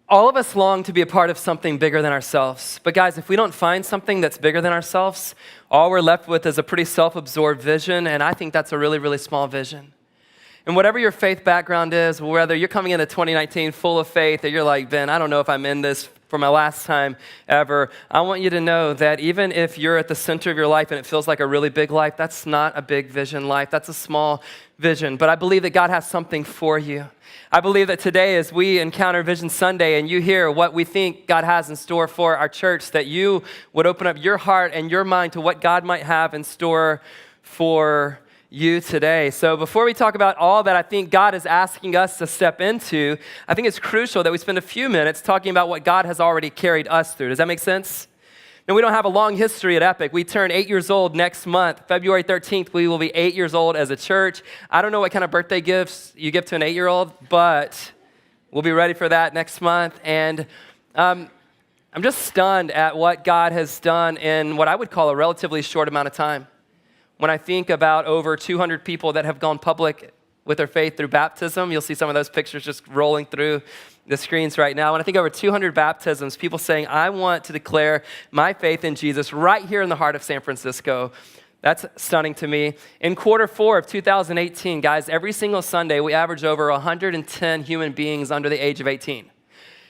All of us long to be a part of something bigger than ourselves. But guys, if we don't find something that's bigger than ourselves, all we're left with is a pretty self-absorbed vision, and I think that's a really, really small vision. And whatever your faith background is, whether you're coming into 2019 full of faith, or you're like, Ben, I don't know if I'm in this for my last time ever, I want you to know that even if you're at the center of your life and it feels like a really big life, that's not a big vision life. That's a small vision. But I believe that God has something for you. I believe that today as we encounter Vision Sunday and you hear what we think God has in store for our church, that you would open up your heart and your mind to what God might have in store for you today. So before we talk about all that I think God is asking us to step into, I think it's crucial that we spend a few minutes talking about what God has already carried us through. Does that make sense? Now, we don't have a long history at Epic. We turn 8 years old next month. February 13th, we will be 8 years old as a church. I don't know what kind of birthday gifts you give to an 8-year-old, but we'll be ready for that next month. And I'm just stunned at what God has done in what I would call a relatively short amount of time. When I think about over 200 people that have gone public with their faith through baptism, you'll see some of those pictures just rolling through the screens right now. When I think over 200 baptisms, people saying, I want to declare my faith in Jesus right here in the heart of San Francisco. That's stunning to me. In quarter 4 of 2018, guys, every single Sunday, we average over 110 human beings under the age of 18.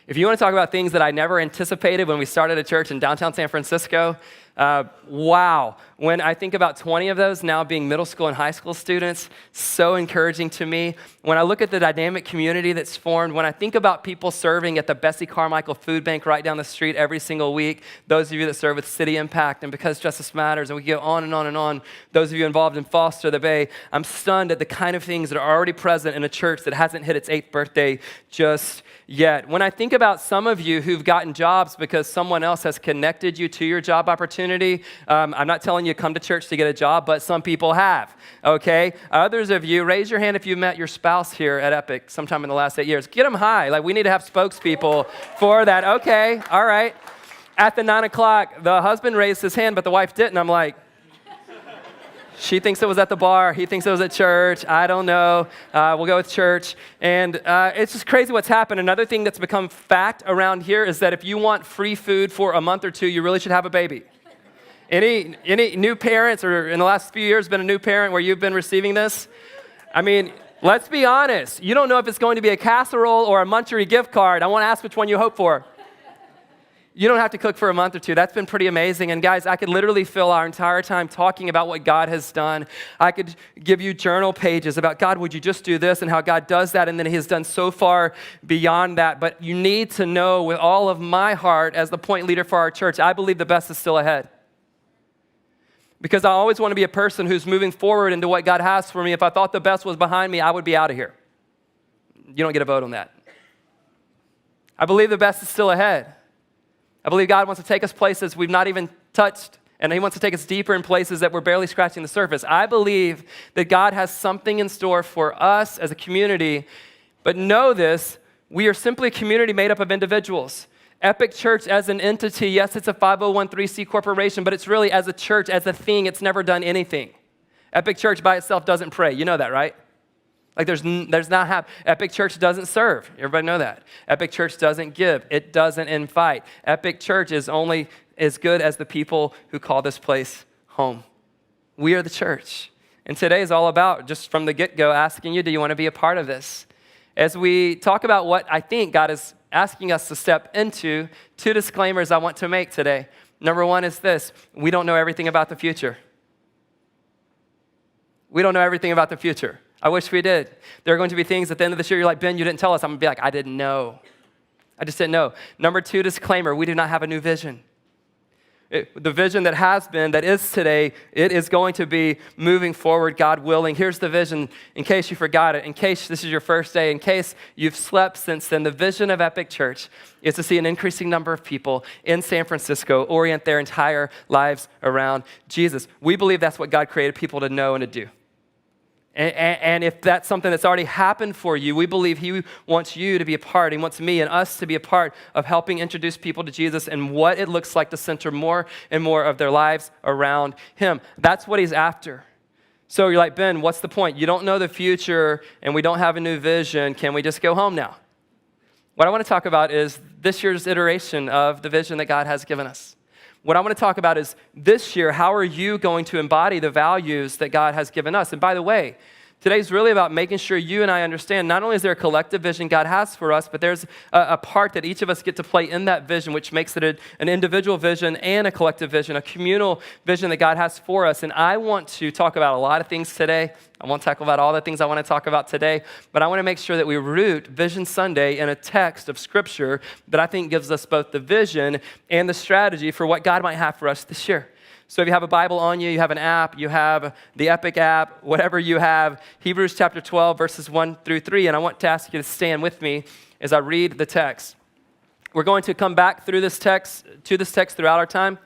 If you want to talk about things that I never anticipated when we started a church in downtown San Francisco, wow. When I think about 20 of those now being middle school and high school students, so encouraging to me. When I look at the dynamic community that's formed, when I think about people serving at the Bessie Carmichael Food Bank right down the street every single week, those of you that serve with City Impact and Because Justice Matters, and we go on and on and on, those of you involved in Foster the Bay, I'm stunned at the kind of things that are already present in a church that hasn't hit its 8th birthday just yet. When I think about some of you who've gotten jobs because someone else has connected you to your job opportunity, I'm not telling you come to church to get a job, but some people have, okay? Others of you, raise your hand if you met your spouse here at Epic sometime in the last 8 years. Get them high. Like, we need to have spokespeople for that. Okay, all right. At the 9 o'clock, the husband raised his hand, but the wife didn't. I'm like, she thinks it was at the bar. He thinks it was at church. I don't know. We'll go with church. And it's just crazy what's happened. Another thing that's become fact around here is that if you want free food for a month or two, you really should have a baby. Any new parents, or in the last few years been a new parent where you've been receiving this? I mean, let's be honest. You don't know if it's going to be a casserole or a Munchery gift card. I want to ask which one you hope for. You don't have to cook for a month or two. That's been pretty amazing. And guys, I could literally fill our entire time talking about what God has done. I could give you journal pages about, God, would you just do this, and how God does that, and then he has done so far beyond that. But you need to know with all of my heart, as the point leader for our church, I believe the best is still ahead. Because I always want to be a person who's moving forward into what God has for me. If I thought the best was behind me, I would be out of here. You don't get a vote on that. I believe the best is still ahead. I believe God wants to take us places we've not even touched, and he wants to take us deeper in places that we're barely scratching the surface. I believe that God has something in store for us as a community, but know this, we are simply a community made up of individuals. Epic Church as an entity, yes, it's a 501(c) corporation, but it's really, as a church, as a thing, it's never done anything. Epic Church by itself doesn't pray. You know that, right? Like there's not Epic Church doesn't serve. Everybody know that. Epic Church doesn't give. It doesn't invite. Epic Church is only as good as the people who call this place home. We are the church. And today is all about, just from the get-go, asking you, do you want to be a part of this? As we talk about what I think God is asking us to step into, 2 disclaimers I want to make today. Number 1 is this: we don't know everything about the future. We don't know everything about the future. I wish we did. There are going to be things at the end of this year you're like, Ben, you didn't tell us. I'm going to be like, I didn't know. I just didn't know. Number 2 disclaimer, we do not have a new vision. The vision that has been, that is today, it is going to be moving forward, God willing. Here's the vision, in case you forgot it, in case this is your first day, in case you've slept since then. The vision of Epic Church is to see an increasing number of people in San Francisco orient their entire lives around Jesus. We believe that's what God created people to know and to do. And if that's something that's already happened for you, we believe he wants you to be a part. He wants me and us to be a part of helping introduce people to Jesus and what it looks like to center more and more of their lives around him. That's what he's after. So you're like, Ben, what's the point? You don't know the future and we don't have a new vision. Can we just go home now? What I want to talk about is this year's iteration of the vision that God has given us. What I want to talk about is this year, how are you going to embody the values that God has given us? And by the way, today's really about making sure you and I understand not only is there a collective vision God has for us, but there's a part that each of us get to play in that vision, which makes it an individual vision and a collective vision, a communal vision that God has for us. And I want to talk about a lot of things today. I won't talk about all the things I want to talk about today, but I want to make sure that we root Vision Sunday in a text of Scripture that I think gives us both the vision and the strategy for what God might have for us this year. So if you have a Bible on you, you have an app, you have the Epic app, whatever you have, Hebrews chapter 12, verses 1 through 3, and I want to ask you to stand with me as I read the text. We're going to come back through this text, throughout our time.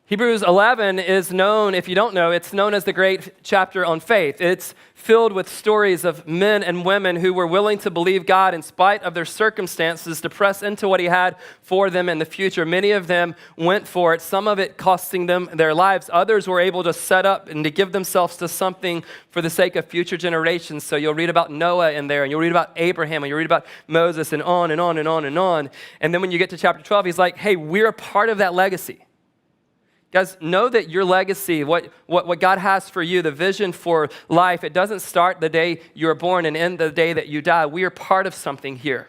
Hebrews 11 is known, if you don't know, it's known as the great chapter on faith. It's filled with stories of men and women who were willing to believe God in spite of their circumstances to press into what he had for them in the future. Many of them went for it, some of it costing them their lives. Others were able to set up and to give themselves to something for the sake of future generations. So you'll read about Noah in there, and you'll read about Abraham, and you'll read about Moses, and on and on and on and on. And then when you get to chapter 12, he's like, hey, we're a part of that legacy. Guys, know that your legacy, what God has for you, the vision for life, it doesn't start the day you were born and end the day that you die. We are part of something here,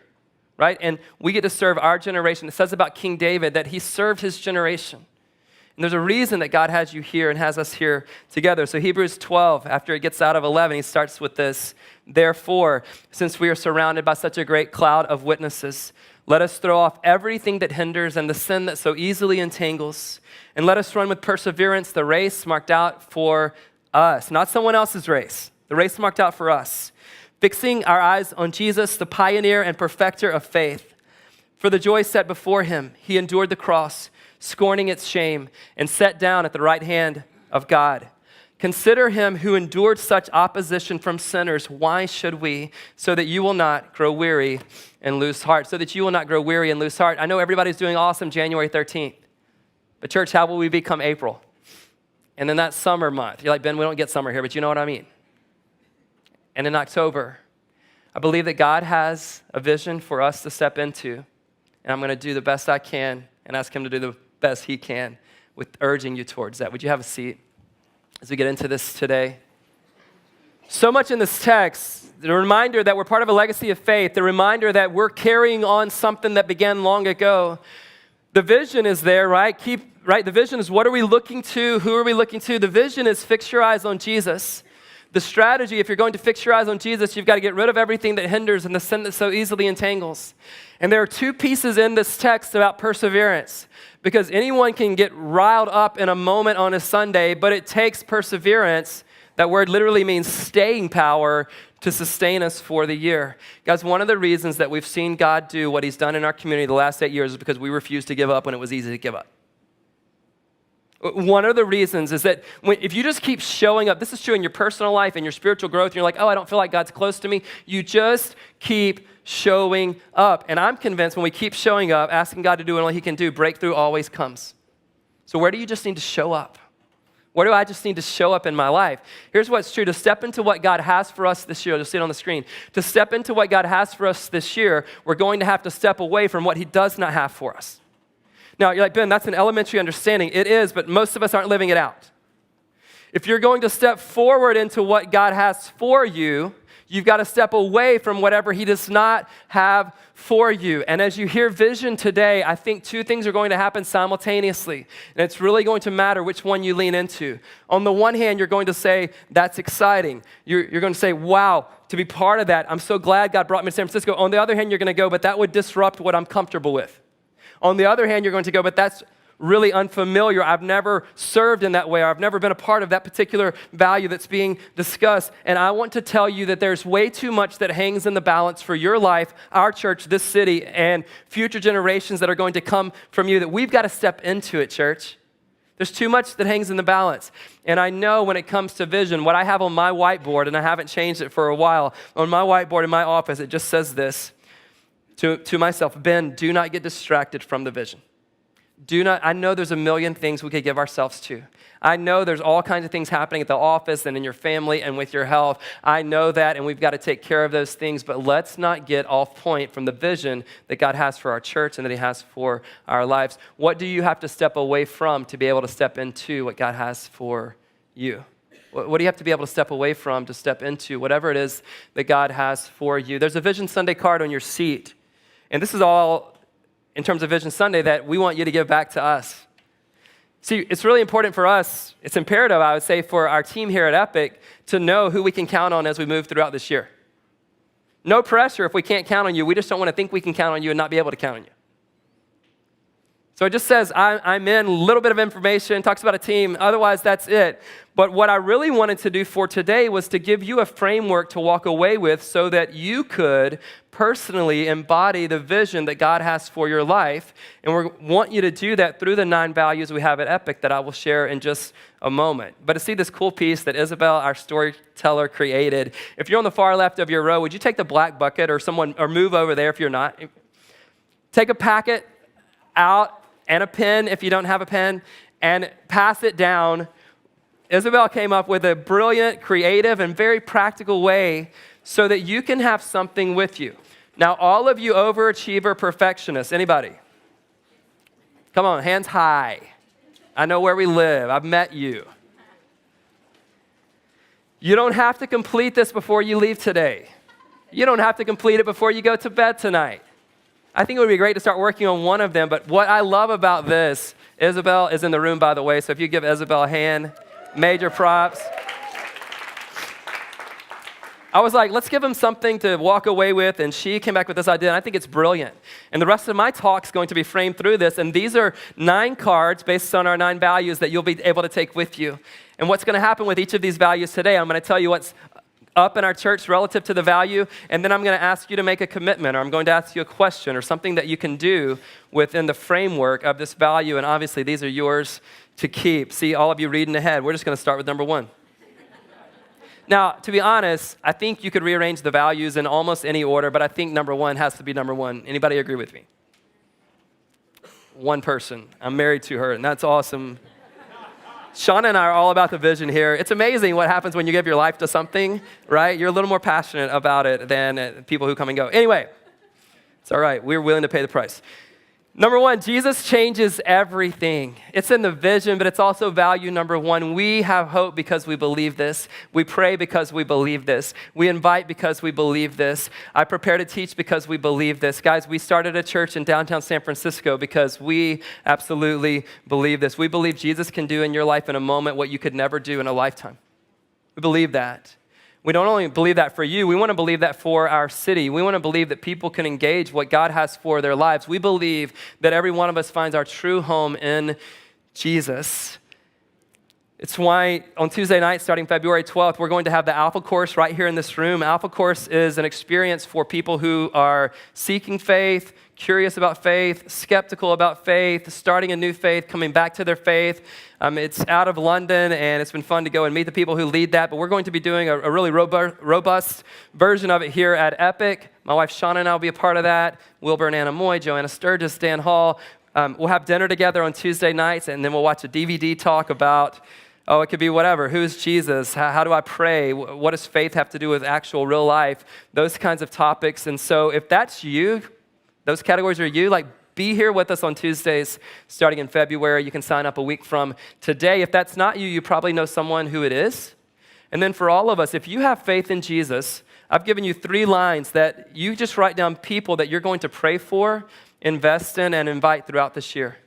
right? And we get to serve our generation. It says about King David that he served his generation. And there's a reason that God has you here and has us here together. So Hebrews 12, after it gets out of 11, he starts with this. Therefore, since we are surrounded by such a great cloud of witnesses, let us throw off everything that hinders and the sin that so easily entangles, and let us run with perseverance the race marked out for us, not someone else's race, the race marked out for us, fixing our eyes on Jesus, the pioneer and perfecter of faith. For the joy set before him, he endured the cross, scorning its shame, and sat down at the right hand of God. Consider him who endured such opposition from sinners. Why should we? So that you will not grow weary and lose heart. So that you will not grow weary and lose heart. I know everybody's doing awesome January 13th. But church, how will we become April? And then that summer month. You're like, Ben, we don't get summer here, but you know what I mean. And in October, I believe that God has a vision for us to step into. And I'm going to do the best I can and ask him to do the best he can with urging you towards that. Would you have a seat as we get into this today? So much in this text, the reminder that we're part of a legacy of faith, the reminder that we're carrying on something that began long ago. The vision is there, right? The vision is what are we looking to? Who are we looking to? The vision is fix your eyes on Jesus. The strategy, if you're going to fix your eyes on Jesus, you've got to get rid of everything that hinders and the sin that so easily entangles. And there are two pieces in this text about perseverance, because anyone can get riled up in a moment on a Sunday, but it takes perseverance. That word literally means staying power to sustain us for the year. Guys, one of the reasons that we've seen God do what he's done in our community the last 8 years is because we refused to give up when it was easy to give up. One of the reasons is that if you just keep showing up, this is true in your personal life and your spiritual growth, and you're like, oh, I don't feel like God's close to me. You just keep showing up. And I'm convinced when we keep showing up, asking God to do what only he can do, breakthrough always comes. So where do you just need to show up? Where do I just need to show up in my life? Here's what's true. To step into what God has for us this year, you'll see it on the screen. To step into what God has for us this year, we're going to have to step away from what he does not have for us. Now, you're like, Ben, that's an elementary understanding. It is, but most of us aren't living it out. If you're going to step forward into what God has for you, you've got to step away from whatever he does not have for you. And as you hear vision today, I think two things are going to happen simultaneously. And it's really going to matter which one you lean into. On the one hand, you're going to say, that's exciting. You're going to say, wow, to be part of that, I'm so glad God brought me to San Francisco. On the other hand, you're going to go, but that would disrupt what I'm comfortable with. On the other hand, you're going to go, but that's really unfamiliar. I've never served in that way, or I've never been a part of that particular value that's being discussed. And I want to tell you that there's way too much that hangs in the balance for your life, our church, this city, and future generations that are going to come from you, that we've got to step into it, church. There's too much that hangs in the balance. And I know when it comes to vision, what I have on my whiteboard, and I haven't changed it for a while, on my whiteboard in my office, it just says this to myself: Ben, do not get distracted from the vision. I know there's a million things we could give ourselves to. I know there's all kinds of things happening at the office and in your family and with your health. I know that, and we've got to take care of those things, but let's not get off point from the vision that God has for our church and that he has for our lives. What do you have to step away from to be able to step into what God has for you? What do you have to be able to step away from to step into whatever it is that God has for you? There's a Vision Sunday card on your seat, and this is all in terms of Vision Sunday that we want you to give back to us. See, it's really important for us, it's imperative, I would say, for our team here at Epic to know who we can count on as we move throughout this year. No pressure if we can't count on you. We just don't want to think we can count on you and not be able to count on you. So it just says, I'm in, a little bit of information, talks about a team, otherwise that's it. But what I really wanted to do for today was to give you a framework to walk away with so that you could personally embody the vision that God has for your life. And we want you to do that through the 9 values we have at Epic that I will share in just a moment. But to see this cool piece that Isabel, our storyteller, created, if you're on the far left of your row, would you take the black bucket or move over there if you're not? Take a packet out and a pen if you don't have a pen, and pass it down. Isabel came up with a brilliant, creative, and very practical way so that you can have something with you. Now, all of you overachiever perfectionists, anybody? Come on, hands high. I know where we live. I've met you. You don't have to complete this before you leave today. You don't have to complete it before you go to bed tonight. I think it would be great to start working on one of them, but what I love about this, Isabel is in the room, by the way, so if you give Isabel a hand, major props. I was like, let's give him something to walk away with, and she came back with this idea, and I think it's brilliant. And the rest of my talk is going to be framed through this, and these are 9 cards based on our 9 values that you'll be able to take with you. And what's going to happen with each of these values today, I'm going to tell you what's up in our church relative to the value, and then I'm going to ask you to make a commitment, or I'm going to ask you a question or something that you can do within the framework of this value, and obviously these are yours to keep. See, all of you reading ahead, we're just going to start with number 1. Now, to be honest, I think you could rearrange the values in almost any order, but I think number 1 has to be number 1. Anybody agree with me? One person. I'm married to her, and that's awesome. Shauna and I are all about the vision here. It's amazing what happens when you give your life to something, right? You're a little more passionate about it than people who come and go. Anyway, it's all right. We're willing to pay the price. Number 1, Jesus changes everything. It's in the vision, but it's also value number 1. We have hope because we believe this. We pray because we believe this. We invite because we believe this. I prepare to teach because we believe this. Guys, we started a church in downtown San Francisco because we absolutely believe this. We believe Jesus can do in your life in a moment what you could never do in a lifetime. We believe that. We don't only believe that for you, we want to believe that for our city. We want to believe that people can engage what God has for their lives. We believe that every one of us finds our true home in Jesus. It's why on Tuesday night, starting February 12th, we're going to have the Alpha Course right here in this room. Alpha Course is an experience for people who are seeking faith, curious about faith, skeptical about faith, starting a new faith, coming back to their faith. It's out of London, and it's been fun to go and meet the people who lead that, but we're going to be doing a really robust version of it here at Epic. My wife Shauna and I will be a part of that. Wilbur and Anna Moy, Joanna Sturgis, Dan Hall. We'll have dinner together on Tuesday nights, and then we'll watch a DVD talk about, it could be whatever. Who's Jesus? How do I pray? What does faith have to do with actual real life? Those kinds of topics. And so if that's you, those categories are you, be here with us on Tuesdays starting in February. You can sign up a week from today. If that's not you, you probably know someone who it is. And then for all of us, if you have faith in Jesus, I've given you 3 lines that you just write down people that you're going to pray for, invest in, and invite throughout this year.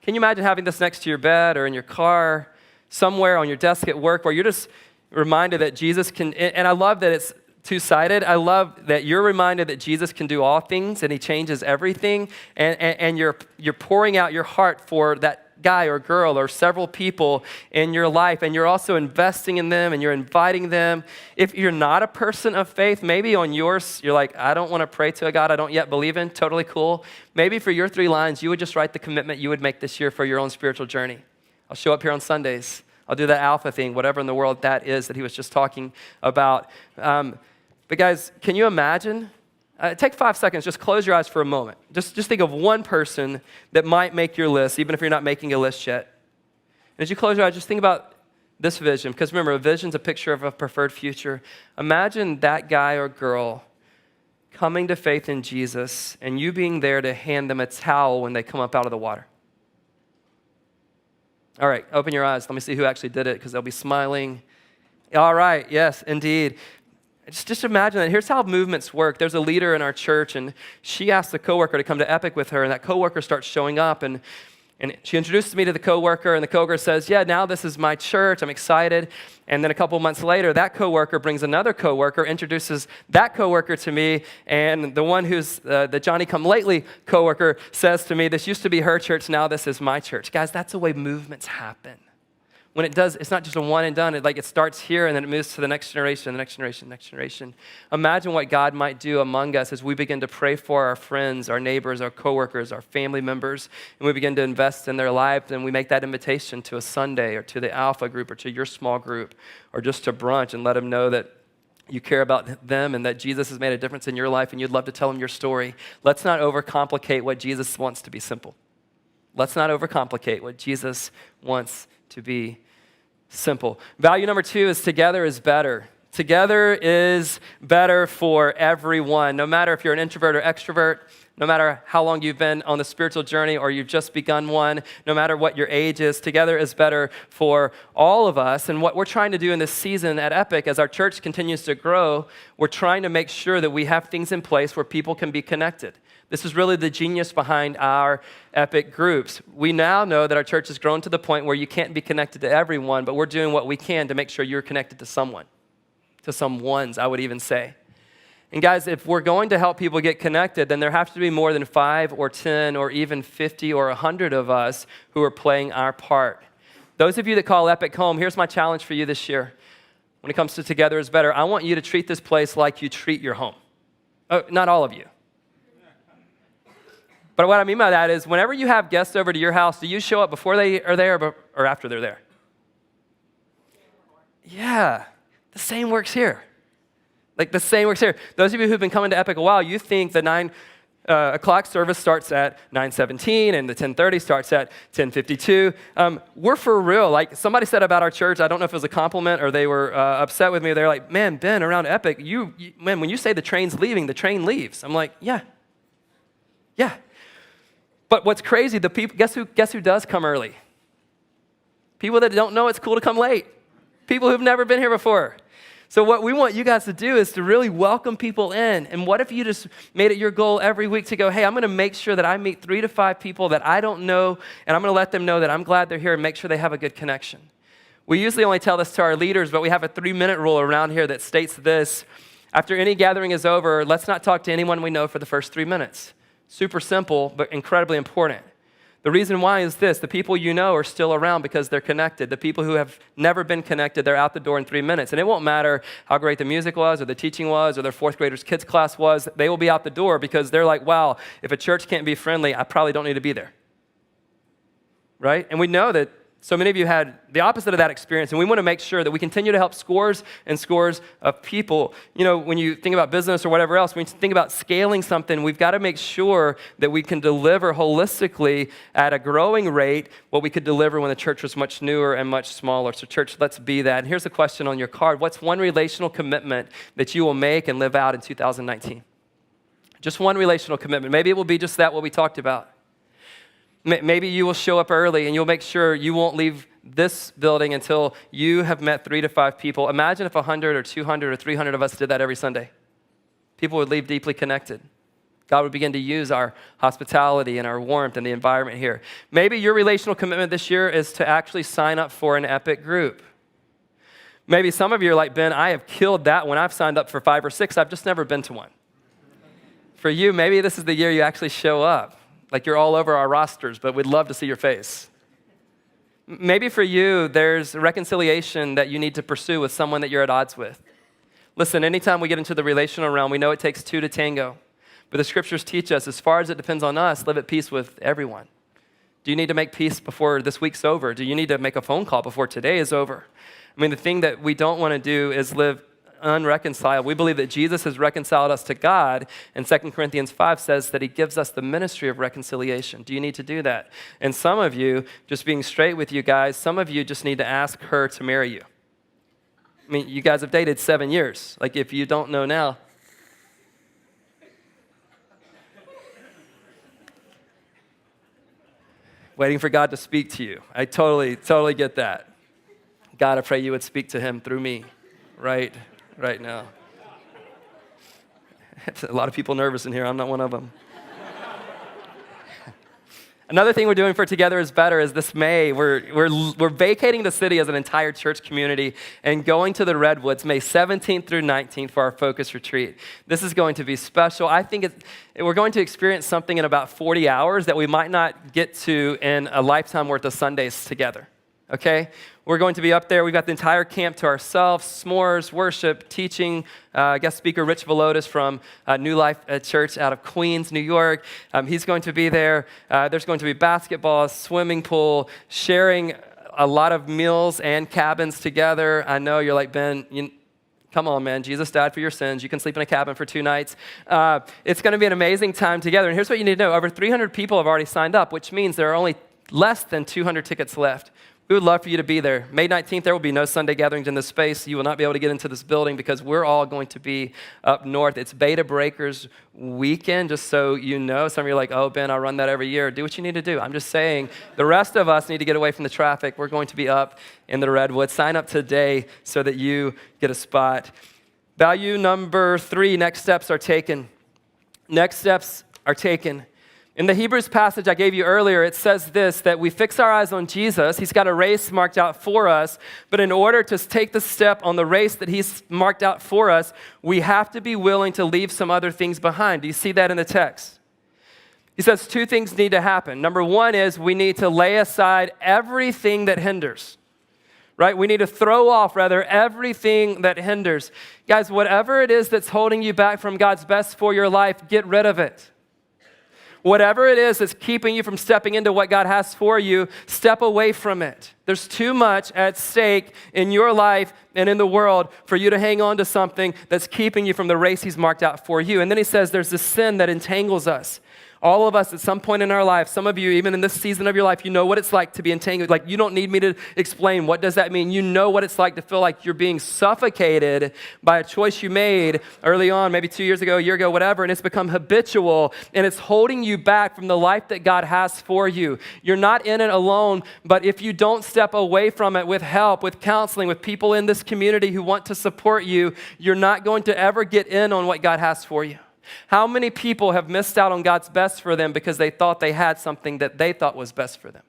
Can you imagine having this next to your bed or in your car, somewhere on your desk at work, where you're just reminded that Jesus can, and I love that it's two-sided. I love that you're reminded that Jesus can do all things and he changes everything, and you're pouring out your heart for that guy or girl or several people in your life, and you're also investing in them and you're inviting them. If you're not a person of faith, maybe on yours, you're like, I don't want to pray to a God I don't yet believe in. Totally cool. Maybe for your 3 lines, you would just write the commitment you would make this year for your own spiritual journey. I'll show up here on Sundays. I'll do that alpha thing, whatever in the world that is that he was just talking about. But guys, can you imagine? Take 5 seconds, just close your eyes for a moment. Just think of one person that might make your list, even if you're not making a list yet. And as you close your eyes, just think about this vision, because remember, a vision's a picture of a preferred future. Imagine that guy or girl coming to faith in Jesus and you being there to hand them a towel when they come up out of the water. All right, open your eyes. Let me see who actually did it, because they'll be smiling. All right, yes, indeed. Just imagine that. Here's how movements work. There's a leader in our church, and she asked a coworker to come to Epic with her, and that coworker starts showing up, and she introduces me to the coworker, and the coworker says, yeah, now this is my church. I'm excited. And then a couple months later, that coworker brings another coworker, introduces that coworker to me, and the one who's the Johnny-come-lately coworker says to me, this used to be her church, now this is my church. Guys, that's the way movements happen. When it does, it's not just a one and done. It starts here and then it moves to the next generation, the next generation, the next generation. Imagine what God might do among us as we begin to pray for our friends, our neighbors, our coworkers, our family members, and we begin to invest in their lives, and we make that invitation to a Sunday or to the Alpha group or to your small group or just to brunch, and let them know that you care about them and that Jesus has made a difference in your life and you'd love to tell them your story. Let's not overcomplicate what Jesus wants to be simple. Let's not overcomplicate what Jesus wants to be simple. Value number 2 is together is better. Together is better for everyone. No matter if you're an introvert or extrovert, no matter how long you've been on the spiritual journey or you've just begun one, no matter what your age is, together is better for all of us. And what we're trying to do in this season at Epic, as our church continues to grow, we're trying to make sure that we have things in place where people can be connected. This is really the genius behind our Epic groups. We now know that our church has grown to the point where you can't be connected to everyone, but we're doing what we can to make sure you're connected to someone, to some ones, I would even say. And guys, if we're going to help people get connected, then there have to be more than 5 or 10 or even 50 or 100 of us who are playing our part. Those of you that call Epic home, here's my challenge for you this year. When it comes to Together is Better, I want you to treat this place like you treat your home. Oh, not all of you. But what I mean by that is whenever you have guests over to your house, do you show up before they are there or after they're there? Yeah, the same works here. The same works here. Those of you who've been coming to Epic a while, you think the 9 o'clock service starts at 9:17 and the 10:30 starts at 10:52. We're for real. Somebody said about our church, I don't know if it was a compliment or they were upset with me. They're like, man, Ben, around Epic, man, when you say the train's leaving, the train leaves. I'm like, yeah. But what's crazy, the people, guess who does come early? People that don't know it's cool to come late. People who've never been here before. So what we want you guys to do is to really welcome people in. And what if you just made it your goal every week to go, hey, I'm going to make sure that I meet 3 to 5 people that I don't know, and I'm going to let them know that I'm glad they're here and make sure they have a good connection. We usually only tell this to our leaders, but we have a 3-minute rule around here that states this. After any gathering is over, let's not talk to anyone we know for the first 3 minutes. Super simple, but incredibly important. The reason why is this: the people you know are still around because they're connected. The people who have never been connected, they're out the door in 3 minutes. And it won't matter how great the music was or the teaching was or their 4th graders' kids class was. They will be out the door because they're like, wow, if a church can't be friendly, I probably don't need to be there. Right? And we know that so many of you had the opposite of that experience, and we want to make sure that we continue to help scores and scores of people. You know, when you think about business or whatever else, when you think about scaling something, we've got to make sure that we can deliver holistically at a growing rate what we could deliver when the church was much newer and much smaller. So church, let's be that. And here's a question on your card. What's one relational commitment that you will make and live out in 2019? Just one relational commitment. Maybe it will be just that, what we talked about. Maybe you will show up early and you'll make sure you won't leave this building until you have met 3 to 5 people. Imagine if 100 or 200 or 300 of us did that every Sunday. People would leave deeply connected. God would begin to use our hospitality and our warmth and the environment here. Maybe your relational commitment this year is to actually sign up for an Epic group. Maybe some of you are like, Ben, I have killed that when I've signed up for 5 or 6. I've just never been to one. For you, maybe this is the year you actually show up. Like you're all over our rosters, but we'd love to see your face. Maybe for you, there's reconciliation that you need to pursue with someone that you're at odds with. Listen, anytime we get into the relational realm, we know it takes 2 to tango. But the scriptures teach us, as far as it depends on us, live at peace with everyone. Do you need to make peace before this week's over? Do you need to make a phone call before today is over? I mean, the thing that we don't want to do is live unreconciled. We believe that Jesus has reconciled us to God, and 2 Corinthians 5 says that he gives us the ministry of reconciliation. Do you need to do that? And some of you, just being straight with you guys, some of you just need to ask her to marry you. I mean, you guys have dated 7 years. Like, if you don't know now. Waiting for God to speak to you. I totally get that. God, I pray you would speak to him through me right now. A lot of people nervous in here. I'm not one of them. Another thing we're doing for Together is Better is this May, we're vacating the city as an entire church community and going to the Redwoods May 17th through 19th for our focus retreat. This is going to be special. I think we're going to experience something in about 40 hours that we might not get to in a lifetime worth of Sundays together. Okay? We're going to be up there. We've got the entire camp to ourselves, s'mores, worship, teaching. Guest speaker Rich Velotis from New Life Church out of Queens, New York. He's going to be there. There's going to be basketball, swimming pool, sharing a lot of meals and cabins together. I know you're like, Ben, come on, man. Jesus died for your sins. You can sleep in a cabin for 2 nights. It's going to be an amazing time together. And here's what you need to know. Over 300 people have already signed up, which means there are only less than 200 tickets left. We would love for you to be there. May 19th, there will be no Sunday gatherings in this space. You will not be able to get into this building because we're all going to be up north. It's Beta Breakers weekend, just so you know. Some of you are like, oh, Ben, I run that every year. Do what you need to do. I'm just saying the rest of us need to get away from the traffic. We're going to be up in the Redwoods. Sign up today so that you get a spot. Value number 3, next steps are taken. Next steps are taken. In the Hebrews passage I gave you earlier, it says this, that we fix our eyes on Jesus. He's got a race marked out for us, but in order to take the step on the race that he's marked out for us, we have to be willing to leave some other things behind. Do you see that in the text? He says 2 things need to happen. Number 1 is we need to lay aside everything that hinders. Right? We need to throw off, rather, everything that hinders. Guys, whatever it is that's holding you back from God's best for your life, get rid of it. Whatever it is that's keeping you from stepping into what God has for you, step away from it. There's too much at stake in your life and in the world for you to hang on to something that's keeping you from the race he's marked out for you. And then he says there's this sin that entangles us. All of us at some point in our life, some of you, even in this season of your life, you know what it's like to be entangled. Like, you don't need me to explain what does that mean. You know what it's like to feel like you're being suffocated by a choice you made early on, maybe 2 years ago, a year ago, whatever, and it's become habitual, and it's holding you back from the life that God has for you. You're not in it alone, but if you don't step away from it with help, with counseling, with people in this community who want to support you, you're not going to ever get in on what God has for you. How many people have missed out on God's best for them because they thought they had something that they thought was best for them?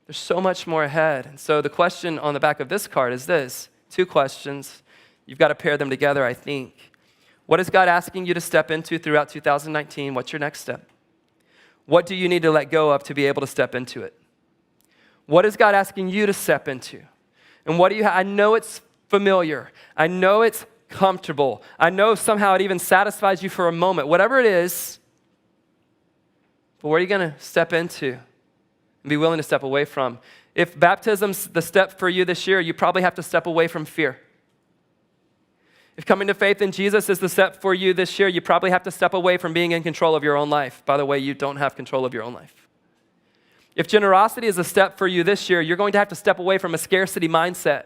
There's so much more ahead. And so the question on the back of this card is this. 2 questions. You've got to pair them together, I think. What is God asking you to step into throughout 2019? What's your next step? What do you need to let go of to be able to step into it? What is God asking you to step into? And what do you I know it's familiar. I know it's comfortable. I know somehow it even satisfies you for a moment. Whatever it is, but what are you going to step into and be willing to step away from? If baptism's the step for you this year, you probably have to step away from fear. If coming to faith in Jesus is the step for you this year, you probably have to step away from being in control of your own life. By the way, you don't have control of your own life. If generosity is a step for you this year, you're going to have to step away from a scarcity mindset.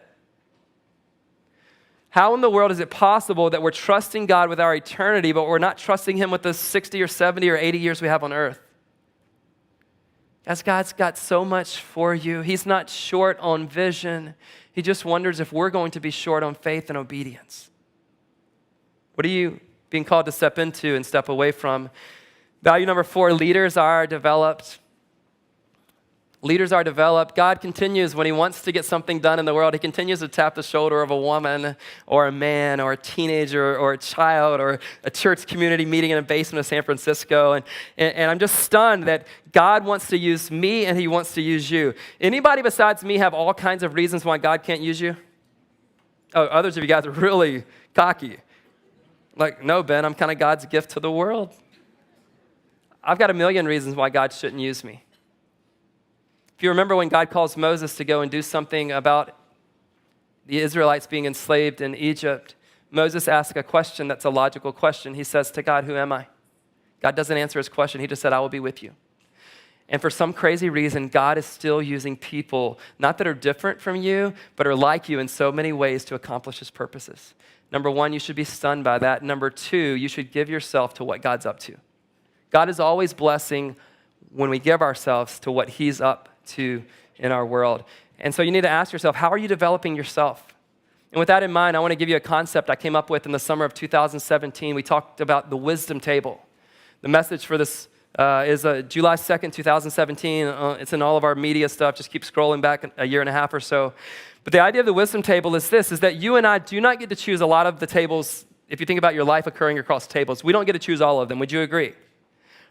How in the world is it possible that we're trusting God with our eternity, but we're not trusting him with the 60 or 70 or 80 years we have on earth? As God's got so much for you. He's not short on vision. He just wonders if we're going to be short on faith and obedience. What are you being called to step into and step away from? Value number 4, leaders are developed Leaders are developed. God continues when he wants to get something done in the world. He continues to tap the shoulder of a woman or a man or a teenager or a child or a church community meeting in a basement of San Francisco. And I'm just stunned that God wants to use me and he wants to use you. Anybody besides me have all kinds of reasons why God can't use you? Oh, others of you guys are really cocky. Like, no, Ben, I'm kind of God's gift to the world. I've got a million reasons why God shouldn't use me. If you remember when God calls Moses to go and do something about the Israelites being enslaved in Egypt, Moses asks a question that's a logical question. He says to God, "Who am I?" God doesn't answer his question. He just said, "I will be with you." And for some crazy reason, God is still using people, not that are different from you, but are like you in so many ways to accomplish his purposes. Number one, you should be stunned by that. Number two, you should give yourself to what God's up to. God is always blessing when we give ourselves to what he's up to in our world. And so you need to ask yourself, how are you developing yourself? And with that in mind, I want to give you a concept I came up with in the summer of 2017. We talked about the wisdom table. The message for this is July 2nd, 2017. It's in all of our media stuff. Just keep scrolling back a year and a half or so. But the idea of the wisdom table is this, is that you and I do not get to choose a lot of the tables. If you think about your life occurring across tables, we don't get to choose all of them. Would you agree?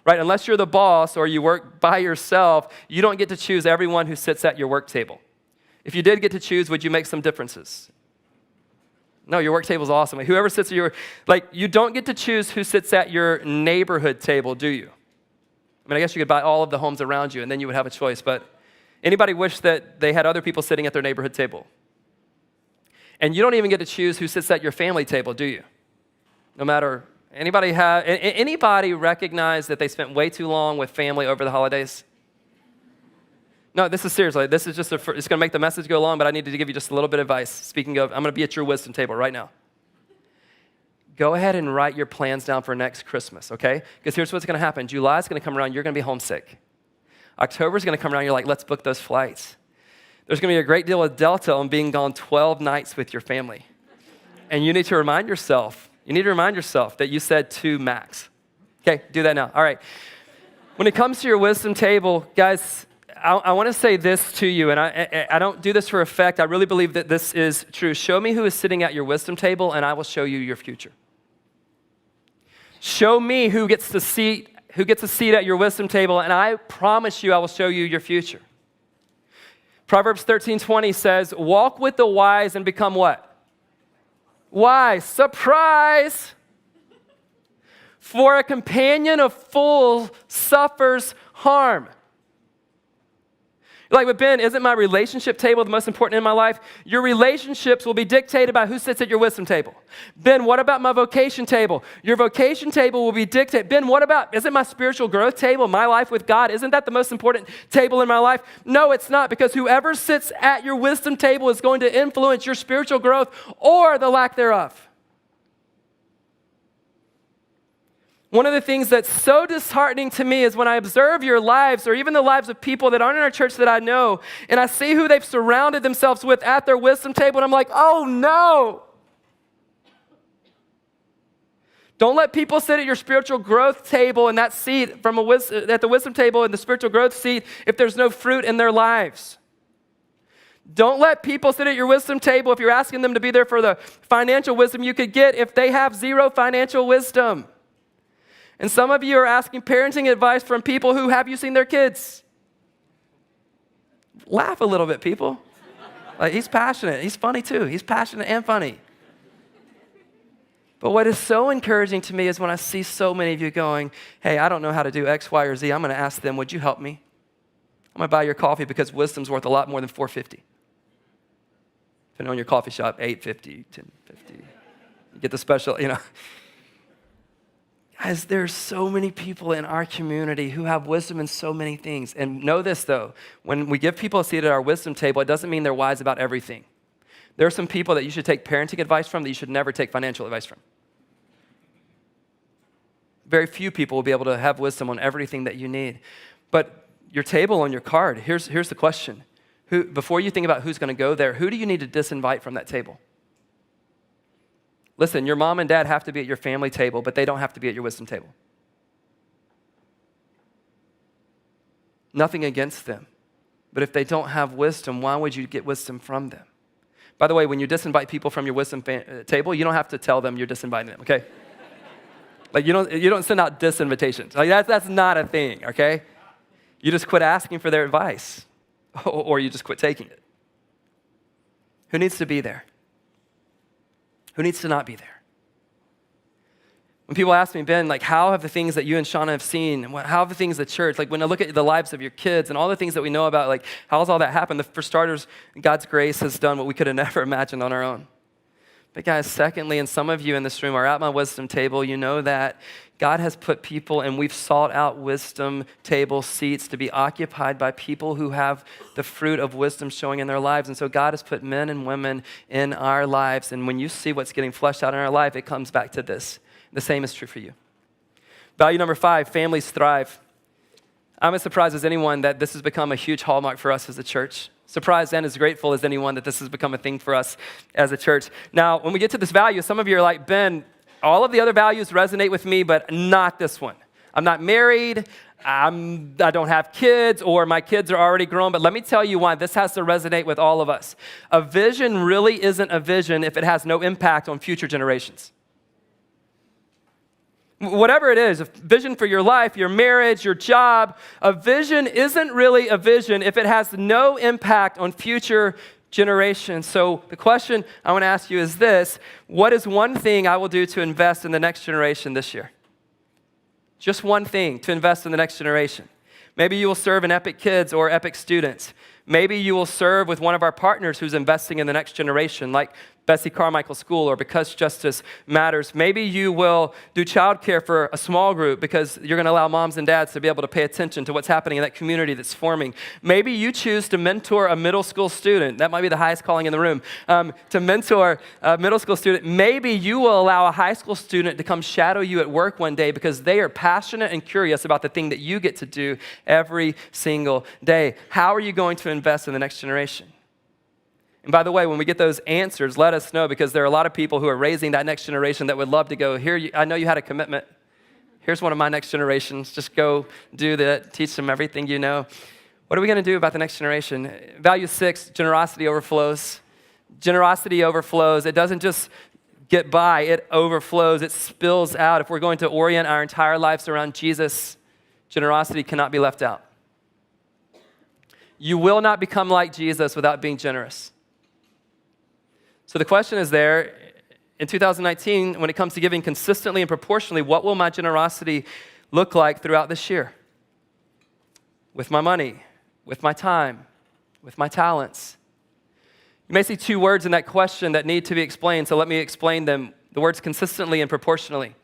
Right? Unless you're the boss or you work by yourself, you don't get to choose everyone who sits at your work table. If you did get to choose, would you make some differences? No, your work table is awesome. Whoever sits at your, you don't get to choose who sits at your neighborhood table, do you? I mean, I guess you could buy all of the homes around you and then you would have a choice, but anybody wish that they had other people sitting at their neighborhood table? And you don't even get to choose who sits at your family table, do you? No matter, anybody recognize that they spent way too long with family over the holidays? No, this is seriously, this is just, it's going to make the message go long, but I needed to give you just a little bit of advice. Speaking of, I'm going to be at your wisdom table right now. Go ahead and write your plans down for next Christmas, okay? Because here's what's going to happen. July is going to come around, you're going to be homesick. October is going to come around, you're like, let's book those flights. There's going to be a great deal of delta on being gone 12 nights with your family. And you need to remind yourself that you said 2 max. Okay, do that now. All right. When it comes to your wisdom table, guys, I want to say this to you, and I don't do this for effect. I really believe that this is true. Show me who is sitting at your wisdom table, and I will show you your future. Show me who gets a seat at your wisdom table, and I promise you I will show you your future. Proverbs 13:20 says, walk with the wise and become what? Wise. Surprise! For a companion of fools suffers harm. You're like, but Ben, isn't my relationship table the most important in my life? Your relationships will be dictated by who sits at your wisdom table. Ben, what about my vocation table? Your vocation table will be dictated. Ben, isn't my spiritual growth table, my life with God, isn't that the most important table in my life? No, it's not, because whoever sits at your wisdom table is going to influence your spiritual growth or the lack thereof. One of the things that's so disheartening to me is when I observe your lives, or even the lives of people that aren't in our church that I know, and I see who they've surrounded themselves with at their wisdom table, and I'm like, oh no. Don't let people sit at your spiritual growth table in that seat at the wisdom table in the spiritual growth seat if there's no fruit in their lives. Don't let people sit at your wisdom table if you're asking them to be there for the financial wisdom you could get if they have zero financial wisdom. And some of you are asking parenting advice from people who have you seen their kids? Laugh a little bit, people. Like, he's passionate. He's funny too. He's passionate and funny. But what is so encouraging to me is when I see so many of you going, hey, I don't know how to do X, Y, or Z. I'm going to ask them, would you help me? I'm going to buy your coffee because wisdom's worth a lot more than $4.50. Depending on your coffee shop, $8.50, $10.50. You get the special, Guys, there's so many people in our community who have wisdom in so many things. And know this, though. When we give people a seat at our wisdom table, it doesn't mean they're wise about everything. There are some people that you should take parenting advice from that you should never take financial advice from. Very few people will be able to have wisdom on everything that you need. But your table on your card, here's the question. Before you think about who's going to go there, who do you need to disinvite from that table? Listen, your mom and dad have to be at your family table, but they don't have to be at your wisdom table. Nothing against them. But if they don't have wisdom, why would you get wisdom from them? By the way, when you disinvite people from your wisdom table, you don't have to tell them you're disinviting them, okay? Like you don't send out disinvitations. Like that's not a thing, okay? You just quit asking for their advice, or you just quit taking it. Who needs to be there? Who needs to not be there? When people ask me, Ben, like, how have the things that you and Shauna have seen, how have the things of the church, like when I look at the lives of your kids and all the things that we know about, like, how's all that happened? For starters, God's grace has done what we could have never imagined on our own. But guys, secondly, and some of you in this room are at my wisdom table, you know that God has put people, and we've sought out wisdom table seats to be occupied by people who have the fruit of wisdom showing in their lives. And so God has put men and women in our lives. And when you see what's getting fleshed out in our life, it comes back to this. The same is true for you. Value number 5, families thrive. I'm as surprised as anyone that this has become a huge hallmark for us as a church. Surprised and as grateful as anyone that this has become a thing for us as a church. Now, when we get to this value, some of you are like, Ben, all of the other values resonate with me, but not this one. I'm not married, I don't have kids, or my kids are already grown, but let me tell you why this has to resonate with all of us. A vision really isn't a vision if it has no impact on future generations. Whatever it is, a vision for your life, your marriage, your job, a vision isn't really a vision if it has no impact on future generations. So the question I want to ask you is this: what is one thing I will do to invest in the next generation this year? Just one thing to invest in the next generation. Maybe you will serve in Epic Kids or Epic Students. Maybe you will serve with one of our partners who's investing in the next generation, like Bessie Carmichael School or Because Justice Matters. Maybe you will do childcare for a small group because you're going to allow moms and dads to be able to pay attention to what's happening in that community that's forming. Maybe you choose to mentor a middle school student. That might be the highest calling in the room, to mentor a middle school student. Maybe you will allow a high school student to come shadow you at work one day because they are passionate and curious about the thing that you get to do every single day. How are you going to invest in the next generation? And by the way, when we get those answers, let us know, because there are a lot of people who are raising that next generation that would love to go, here, I know you had a commitment. Here's one of my next generations. Just go do that. Teach them everything you know. What are we going to do about the next generation? Value 6, generosity overflows. Generosity overflows. It doesn't just get by. It overflows. It spills out. If we're going to orient our entire lives around Jesus, generosity cannot be left out. You will not become like Jesus without being generous. So the question is there, in 2019, when it comes to giving consistently and proportionally, what will my generosity look like throughout this year? With my money, with my time, with my talents. You may see 2 words in that question that need to be explained, so let me explain them. The words consistently and proportionally.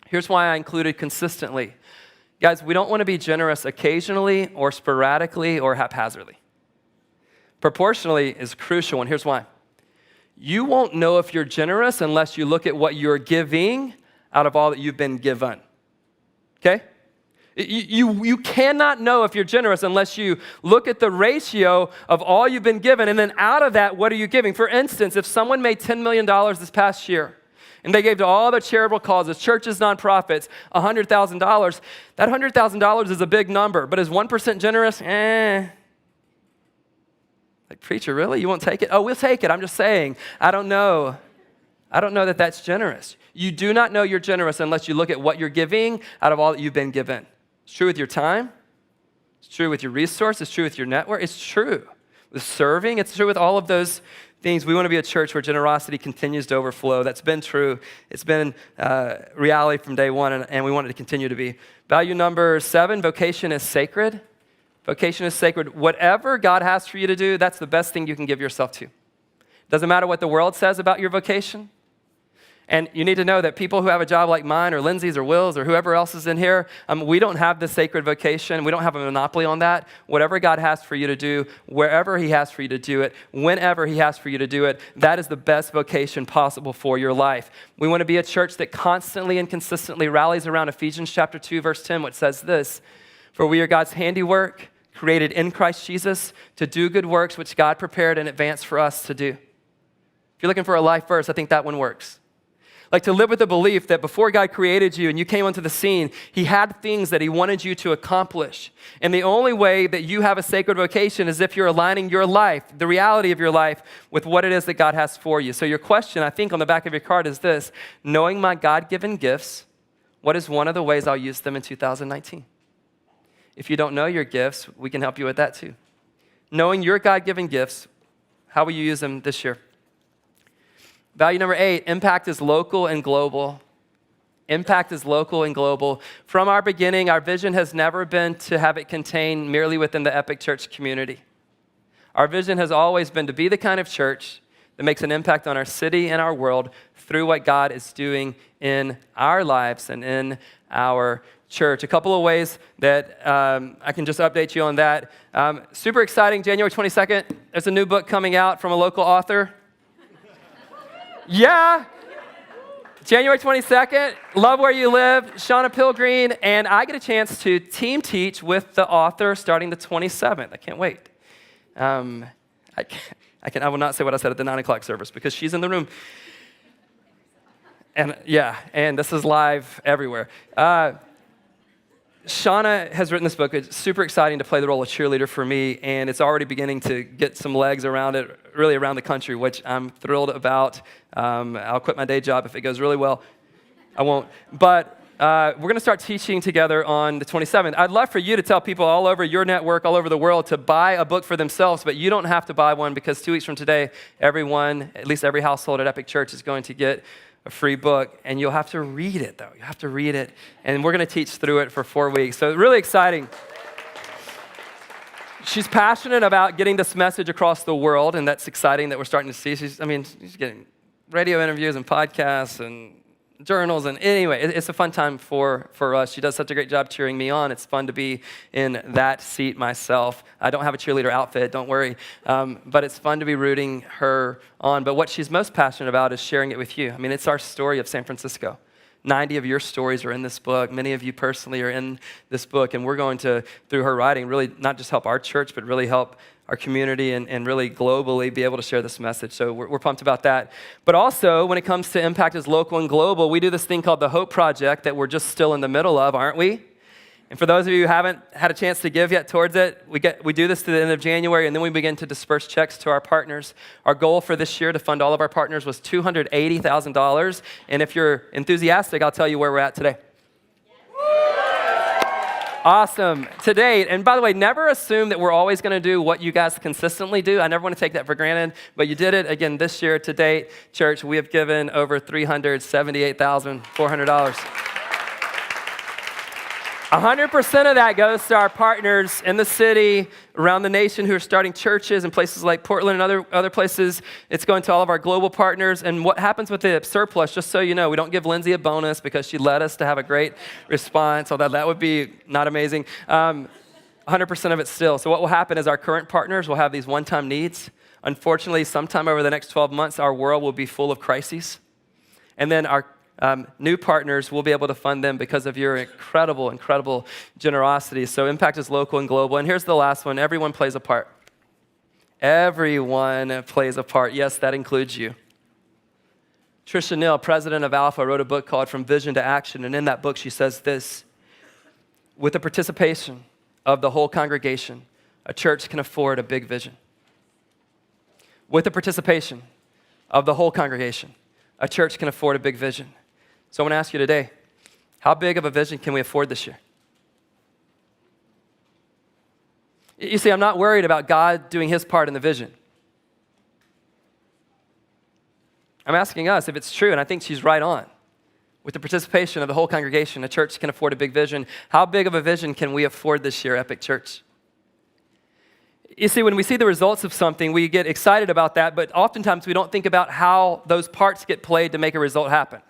Here's why I included consistently. Guys, we don't want to be generous occasionally or sporadically or haphazardly. Proportionally is crucial, and here's why. You won't know if you're generous unless you look at what you're giving out of all that you've been given. Okay? You cannot know if you're generous unless you look at the ratio of all you've been given, and then out of that, what are you giving? For instance, if someone made $10 million this past year, and they gave to all their charitable causes, churches, nonprofits, $100,000, that $100,000 is a big number, but is 1% generous? Like, preacher, really? You won't take it? Oh, we'll take it. I'm just saying. I don't know. I don't know that that's generous. You do not know you're generous unless you look at what you're giving out of all that you've been given. It's true with your time. It's true with your resources. It's true with your network. It's true with serving. It's true with all of those things. We want to be a church where generosity continues to overflow. That's been true. It's been reality from day one, and we want it to continue to be. Value number 7, vocation is sacred. Vocation is sacred. Whatever God has for you to do, that's the best thing you can give yourself to. Doesn't matter what the world says about your vocation. And you need to know that people who have a job like mine or Lindsay's or Will's or whoever else is in here, we don't have the sacred vocation. We don't have a monopoly on that. Whatever God has for you to do, wherever He has for you to do it, whenever He has for you to do it, that is the best vocation possible for your life. We want to be a church that constantly and consistently rallies around Ephesians chapter 2, verse 10, which says this: "For we are God's handiwork, created in Christ Jesus to do good works which God prepared in advance for us to do." If you're looking for a life verse, I think that one works. Like to live with the belief that before God created you and you came onto the scene, he had things that he wanted you to accomplish. And the only way that you have a sacred vocation is if you're aligning your life, the reality of your life, with what it is that God has for you. So your question, I think, on the back of your card is this: knowing my God-given gifts, what is one of the ways I'll use them in 2019? If you don't know your gifts, we can help you with that too. Knowing your God-given gifts, how will you use them this year? Value number 8, impact is local and global. Impact is local and global. From our beginning, our vision has never been to have it contained merely within the Epic Church community. Our vision has always been to be the kind of church that makes an impact on our city and our world through what God is doing in our lives and in our church. A couple of ways that I can just update you on that. Super exciting, January 22nd, there's a new book coming out from a local author. Yeah, January 22nd, Love Where You Live, Shauna Pilgreen, and I get a chance to team teach with the author starting the 27th. I can't wait. I will not say what I said at the 9 o'clock service because she's in the room. And yeah, and this is live everywhere. Shauna has written this book. It's super exciting to play the role of cheerleader for me, and it's already beginning to get some legs around it, really around the country, which I'm thrilled about. I'll quit my day job if it goes really well. I won't. But we're going to start teaching together on the 27th. I'd love for you to tell people all over your network, all over the world, to buy a book for themselves, but you don't have to buy one because 2 weeks from today, everyone, at least every household at Epic Church, is going to get a free book, and you'll have to read it, though. You have to read it, and we're going to teach through it for 4 weeks. So really exciting. She's passionate about getting this message across the world, and that's exciting that we're starting to see. She's getting radio interviews and podcasts and journals, and anyway, it's a fun time for us. She does such a great job cheering me on. It's fun to be in that seat myself. I don't have a cheerleader outfit, don't worry, but it's fun to be rooting her on. But what she's most passionate about is sharing it with you. I mean, it's our story of San Francisco. 90 of your stories are in this book. Many of you personally are in this book, and we're going to, through her writing, really not just help our church, but really help our community and really globally be able to share this message. So we're pumped about that. But also, when it comes to impact as local and global, we do this thing called the Hope Project that we're just still in the middle of, aren't we? And for those of you who haven't had a chance to give yet towards it, we do this to the end of January, and then we begin to disperse checks to our partners. Our goal for this year to fund all of our partners was $280,000. And if you're enthusiastic, I'll tell you where we're at today. Awesome. To date, and by the way, never assume that we're always going to do what you guys consistently do. I never want to take that for granted, but you did it again this year. To date, church, we have given over $378,400. 100% of that goes to our partners in the city, around the nation who are starting churches in places like Portland and other places. It's going to all of our global partners. And what happens with the surplus, just so you know, we don't give Lindsay a bonus because she led us to have a great response, although that would be not amazing. 100% of it still. So what will happen is our current partners will have these one-time needs. Unfortunately, sometime over the next 12 months, our world will be full of crises. And then our new partners will be able to fund them because of your incredible, incredible generosity. So impact is local and global. And here's the last one. Everyone plays a part. Everyone plays a part. Yes, that includes you. Tricia Neal, president of Alpha, wrote a book called From Vision to Action. And in that book, she says this: with the participation of the whole congregation, a church can afford a big vision. With the participation of the whole congregation, a church can afford a big vision. So I want to ask you today, how big of a vision can we afford this year? You see, I'm not worried about God doing his part in the vision. I'm asking us if it's true, and I think she's right on. With the participation of the whole congregation, a church can afford a big vision. How big of a vision can we afford this year, Epic Church? You see, when we see the results of something, we get excited about that, but oftentimes we don't think about how those parts get played to make a result happen.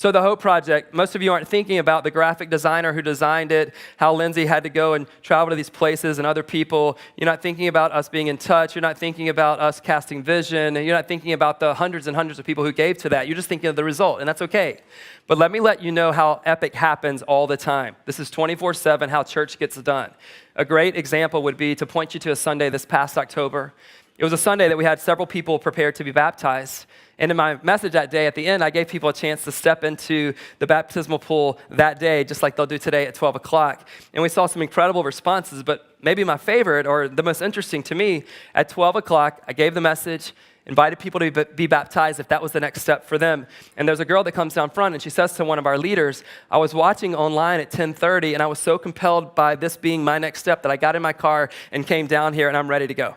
So the Hope Project, most of you aren't thinking about the graphic designer who designed it, how Lindsay had to go and travel to these places and other people. You're not thinking about us being in touch. You're not thinking about us casting vision. You're not thinking about the hundreds and hundreds of people who gave to that. You're just thinking of the result, and that's okay. But let me let you know how Epic happens all the time. This is 24/7 how church gets done. A great example would be to point you to a Sunday this past October. It was a Sunday that we had several people prepared to be baptized. And in my message that day, at the end, I gave people a chance to step into the baptismal pool that day, just like they'll do today at 12 o'clock. And we saw some incredible responses, but maybe my favorite, or the most interesting to me, at 12 o'clock, I gave the message, invited people to be baptized if that was the next step for them. And there's a girl that comes down front, and she says to one of our leaders, I was watching online at 10:30, and I was so compelled by this being my next step that I got in my car and came down here, and I'm ready to go.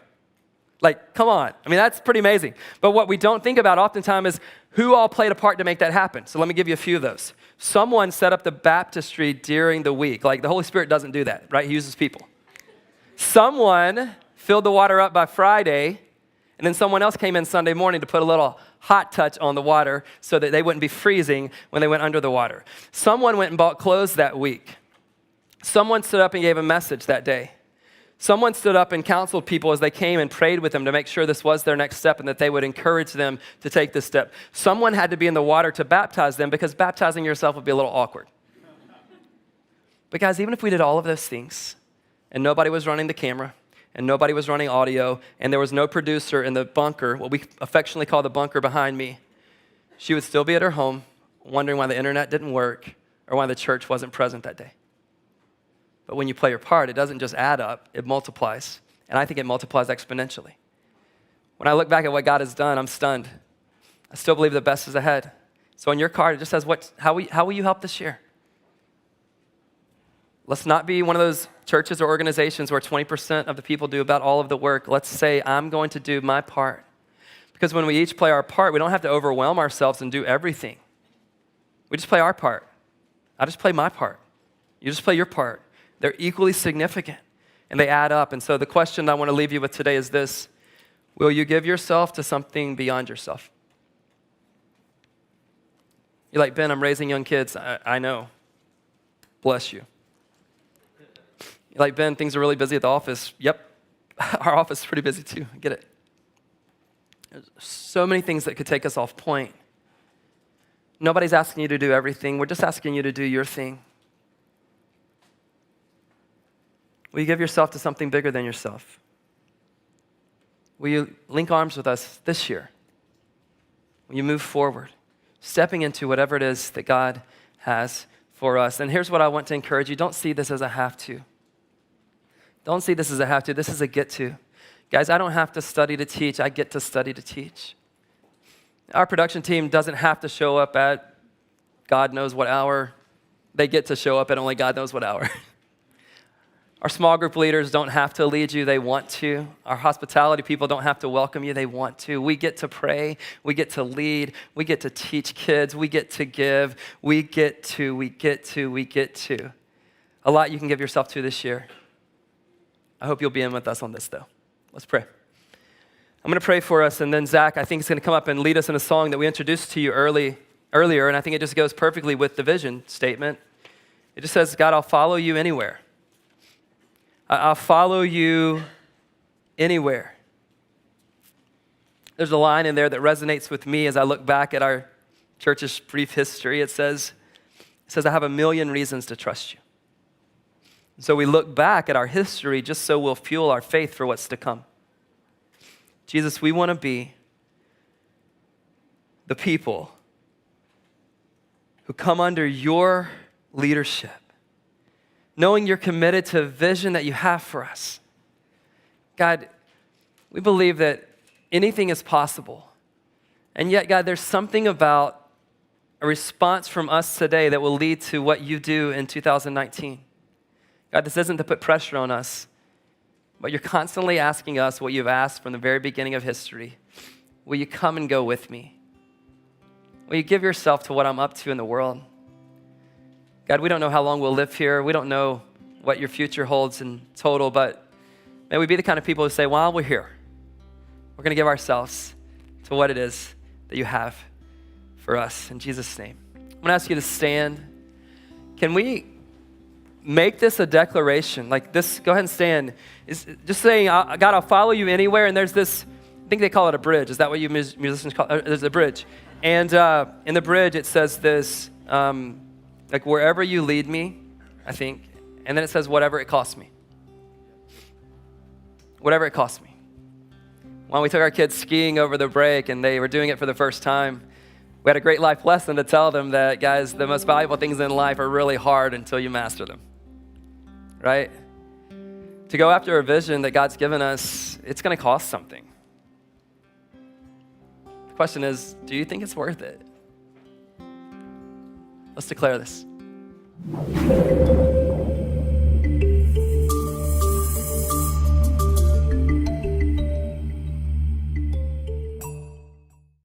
Like, come on. I mean, that's pretty amazing. But what we don't think about oftentimes is who all played a part to make that happen. So let me give you a few of those. Someone set up the baptistry during the week. Like, the Holy Spirit doesn't do that, right? He uses people. Someone filled the water up by Friday, and then someone else came in Sunday morning to put a little hot touch on the water so that they wouldn't be freezing when they went under the water. Someone went and bought clothes that week. Someone stood up and gave a message that day. Someone stood up and counseled people as they came and prayed with them to make sure this was their next step and that they would encourage them to take this step. Someone had to be in the water to baptize them because baptizing yourself would be a little awkward. But guys, even if we did all of those things and nobody was running the camera and nobody was running audio and there was no producer in the bunker, what we affectionately call the bunker behind me, she would still be at her home wondering why the internet didn't work or why the church wasn't present that day. But when you play your part, it doesn't just add up, it multiplies. And I think it multiplies exponentially. When I look back at what God has done, I'm stunned. I still believe the best is ahead. So on your card, it just says, how will you help this year? Let's not be one of those churches or organizations where 20% of the people do about all of the work. Let's say, I'm going to do my part. Because when we each play our part, we don't have to overwhelm ourselves and do everything. We just play our part. I just play my part. You just play your part. They're equally significant, and they add up. And so the question I want to leave you with today is this: will you give yourself to something beyond yourself? You're like, Ben, I'm raising young kids. I know. Bless you. You're like, Ben, things are really busy at the office. Yep, our office is pretty busy too. I get it. There's so many things that could take us off point. Nobody's asking you to do everything. We're just asking you to do your thing. Will you give yourself to something bigger than yourself? Will you link arms with us this year? Will you move forward, stepping into whatever it is that God has for us? And here's what I want to encourage you. Don't see this as a have to. Don't see this as a have to. This is a get to. Guys, I don't have to study to teach. I get to study to teach. Our production team doesn't have to show up at God knows what hour. They get to show up at only God knows what hour. Our small group leaders don't have to lead you, they want to. Our hospitality people don't have to welcome you, they want to. We get to pray, we get to lead, we get to teach kids, we get to give, we get to. A lot you can give yourself to this year. I hope you'll be in with us on this though. Let's pray. I'm gonna pray for us, and then Zach, I think, is gonna come up and lead us in a song that we introduced to you earlier, and I think it just goes perfectly with the vision statement. It just says, God, I'll follow you anywhere. I'll follow you anywhere. There's a line in there that resonates with me as I look back at our church's brief history. It says, I have a million reasons to trust you. So we look back at our history just so we'll fuel our faith for what's to come. Jesus, we want to be the people who come under your leadership, knowing you're committed to a vision that you have for us. God, we believe that anything is possible. And yet, God, there's something about a response from us today that will lead to what you do in 2019. God, this isn't to put pressure on us, but you're constantly asking us what you've asked from the very beginning of history. Will you come and go with me? Will you give yourself to what I'm up to in the world? God, we don't know how long we'll live here. We don't know what your future holds in total, but may we be the kind of people who say, while we're here, we're going to give ourselves to what it is that you have for us. In Jesus' name. I'm going to ask you to stand. Can we make this a declaration? Like this, go ahead and stand. It's just saying, God, I'll follow you anywhere. And there's this, I think they call it a bridge. Is that what you musicians call it? There's a bridge. And in the bridge, it says this, like wherever you lead me, I think. And then it says whatever it costs me. Whatever it costs me. When we took our kids skiing over the break and they were doing it for the first time, we had a great life lesson to tell them that, guys, the most valuable things in life are really hard until you master them, right? To go after a vision that God's given us, it's going to cost something. The question is, do you think it's worth it? Let's declare this.